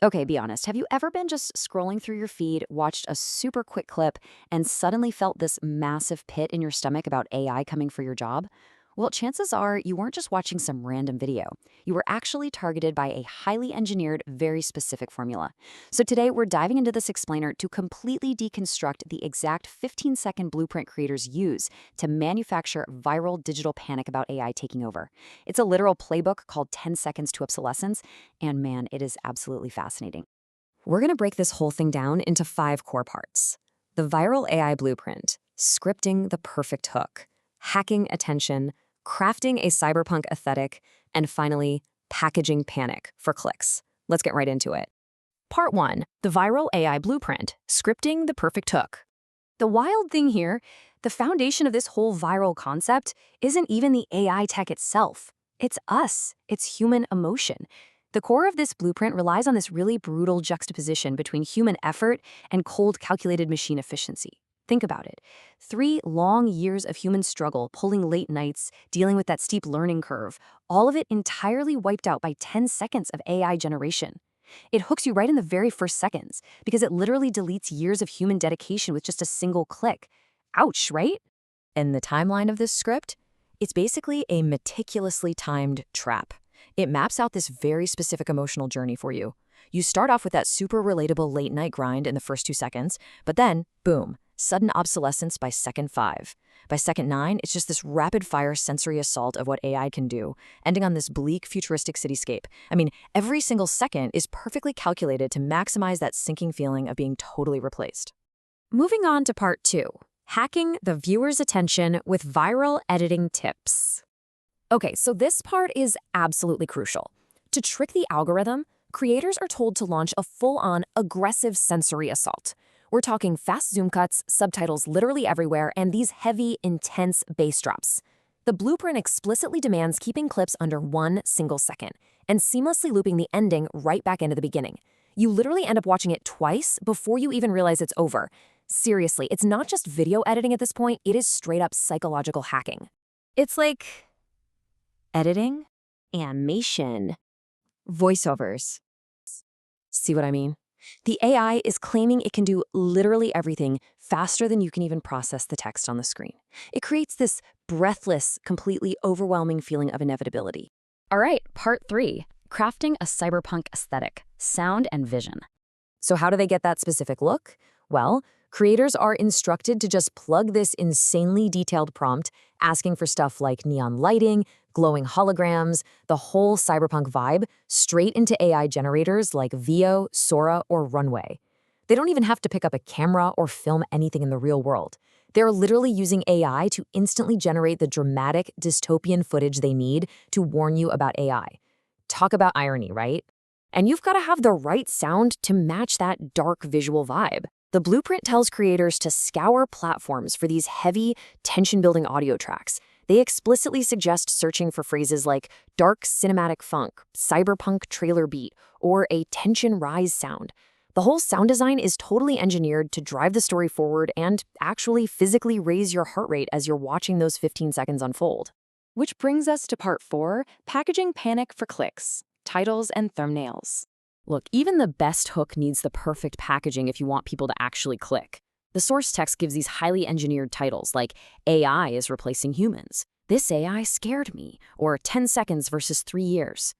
Okay, be honest. Have you ever been just scrolling through your feed, watched a super quick clip, and suddenly felt this massive pit in your stomach about AI coming for your job? Well, chances are you weren't just watching some random video. You were actually targeted by a highly engineered, very specific formula. So today we're diving into this explainer to completely deconstruct the exact 15-second blueprint creators use to manufacture viral digital panic about AI taking over. It's a literal playbook called 10 Seconds to Obsolescence, and man, it is absolutely fascinating. We're going to break this whole thing down into 5 core parts. The viral AI blueprint, scripting the perfect hook, hacking attention, crafting a cyberpunk aesthetic, and finally, packaging panic for clicks. Let's get right into it. Part 1. The Viral AI Blueprint, Scripting the Perfect Hook. The wild thing here, the foundation of this whole viral concept isn't even the AI tech itself. It's us. It's human emotion. The core of this blueprint relies on this really brutal juxtaposition between human effort and cold, calculated machine efficiency. Think about it. 3 long years of human struggle, pulling late nights, dealing with that steep learning curve, all of it entirely wiped out by 10 seconds of AI generation. It hooks you right in the very first seconds because it literally deletes years of human dedication with just a single click. Ouch, right? And the timeline of this script? It's basically a meticulously timed trap. It maps out this very specific emotional journey for you. You start off with that super relatable late night grind in the first 2 seconds, but then, boom, sudden obsolescence by second 5. By second 9, it's just this rapid-fire sensory assault of what AI can do, ending on this bleak, futuristic cityscape. I mean, every single second is perfectly calculated to maximize that sinking feeling of being totally replaced. Moving on to part 2, hacking the viewer's attention with viral editing tips. Okay, so this part is absolutely crucial. To trick the algorithm, creators are told to launch a full-on aggressive sensory assault. We're talking fast zoom cuts, subtitles literally everywhere, and these heavy, intense bass drops. The blueprint explicitly demands keeping clips under 1 single second and seamlessly looping the ending right back into the beginning. You literally end up watching it twice before you even realize it's over. Seriously, it's not just video editing at this point, it is straight up psychological hacking. It's like editing, animation, voiceovers. See what I mean? The AI is claiming it can do literally everything faster than you can even process the text on the screen. It creates this breathless, completely overwhelming feeling of inevitability. All right, part 3, crafting a cyberpunk aesthetic, sound and vision. So how do they get that specific look? Well, creators are instructed to just plug this insanely detailed prompt, asking for stuff like neon lighting, glowing holograms, the whole cyberpunk vibe, straight into AI generators like Veo, Sora, or Runway. They don't even have to pick up a camera or film anything in the real world. They're literally using AI to instantly generate the dramatic, dystopian footage they need to warn you about AI. Talk about irony, right? And you've got to have the right sound to match that dark visual vibe. The blueprint tells creators to scour platforms for these heavy, tension-building audio tracks. They explicitly suggest searching for phrases like dark cinematic funk, cyberpunk trailer beat, or a tension rise sound. The whole sound design is totally engineered to drive the story forward and actually physically raise your heart rate as you're watching those 15 seconds unfold. Which brings us to part 4, packaging panic for clicks, titles and thumbnails. Look, even the best hook needs the perfect packaging if you want people to actually click. The source text gives these highly engineered titles like AI is replacing humans, this AI scared me, or 10 seconds versus 3 years.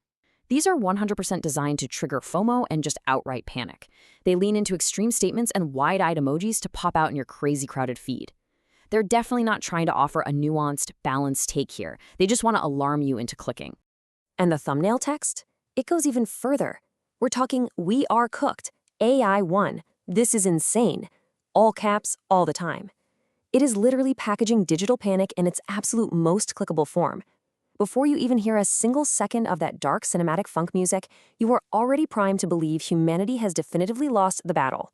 These are 100% designed to trigger FOMO and just outright panic. They lean into extreme statements and wide-eyed emojis to pop out in your crazy crowded feed. They're definitely not trying to offer a nuanced, balanced take here. They just want to alarm you into clicking. And the thumbnail text? It goes even further. We're talking, "We are cooked. AI won. This is insane." All caps, all the time. It is literally packaging digital panic in its absolute most clickable form. Before you even hear a single second of that dark cinematic funk music, you are already primed to believe humanity has definitively lost the battle.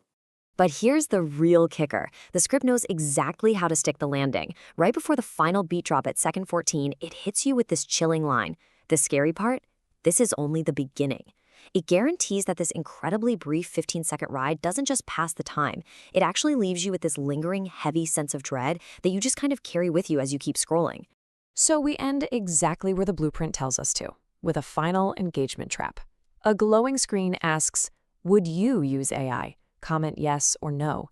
But here's the real kicker. The script knows exactly how to stick the landing. Right before the final beat drop at second 14, it hits you with this chilling line. The scary part? This is only the beginning. It guarantees that this incredibly brief 15-second ride doesn't just pass the time. It actually leaves you with this lingering, heavy sense of dread that you just kind of carry with you as you keep scrolling. So we end exactly where the blueprint tells us to, with a final engagement trap. A glowing screen asks, Would you use AI? Comment yes or no.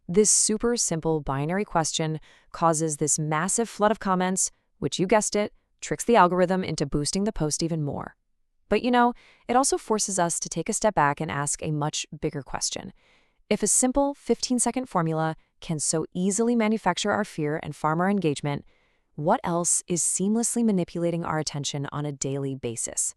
This super simple binary question causes this massive flood of comments, which you guessed it, tricks the algorithm into boosting the post even more. But it also forces us to take a step back and ask a much bigger question. If a simple 15-second formula can so easily manufacture our fear and farm our engagement, what else is seamlessly manipulating our attention on a daily basis?